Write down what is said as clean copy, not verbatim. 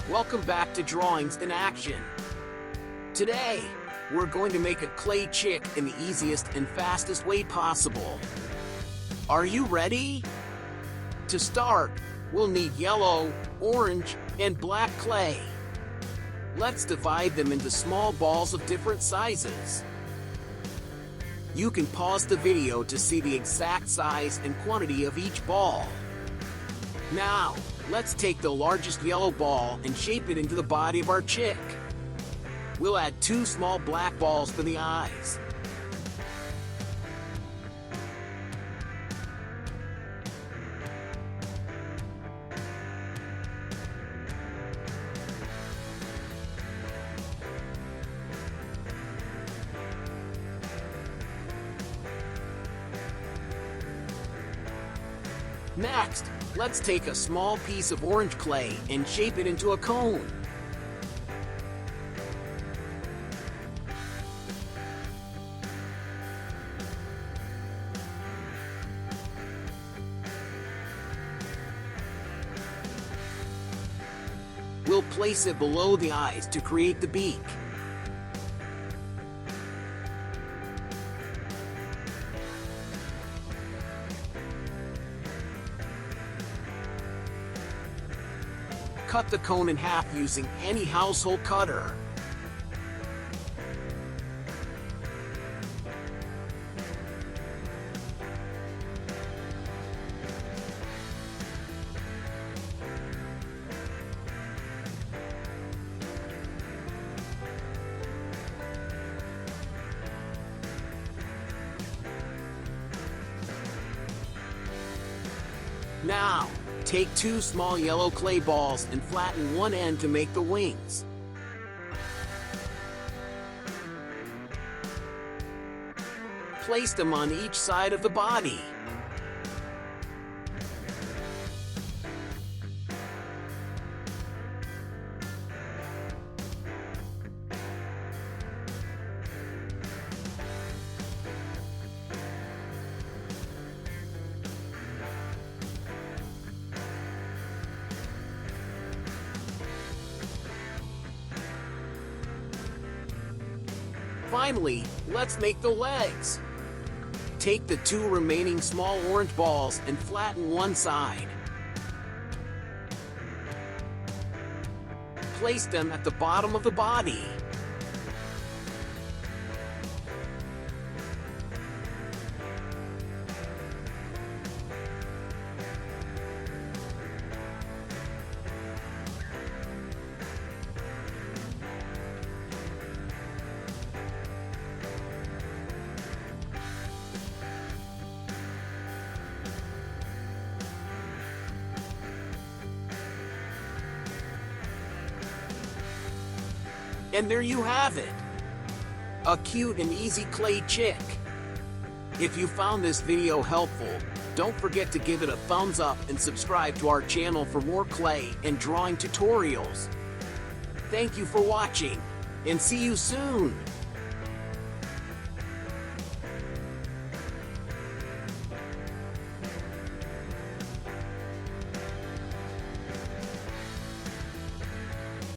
Welcome back to Drawings in Action. Today, we're going to make a clay chick in the easiest and fastest way possible. Are you ready? To start, we'll need yellow, orange, and black clay. Let's divide them into small balls of different sizes. You can pause the video to see the exact size and quantity of each ball. Now, let's take the largest yellow ball and shape it into the body of our chick. We'll add 2 small black balls for the eyes. Next, let's take a small piece of orange clay and shape it into a cone. We'll place it below the eyes to create the beak. Cut the cone in half using any household cutter. Now, take 2 small yellow clay balls and flatten one end to make the wings. Place them on each side of the body. Finally, let's make the legs. Take the 2 remaining small orange balls and flatten one side. Place them at the bottom of the body. And there you have it, a cute and easy clay chick. If you found this video helpful, don't forget to give it a thumbs up and subscribe to our channel for more clay and drawing tutorials. Thank you for watching, and see you soon.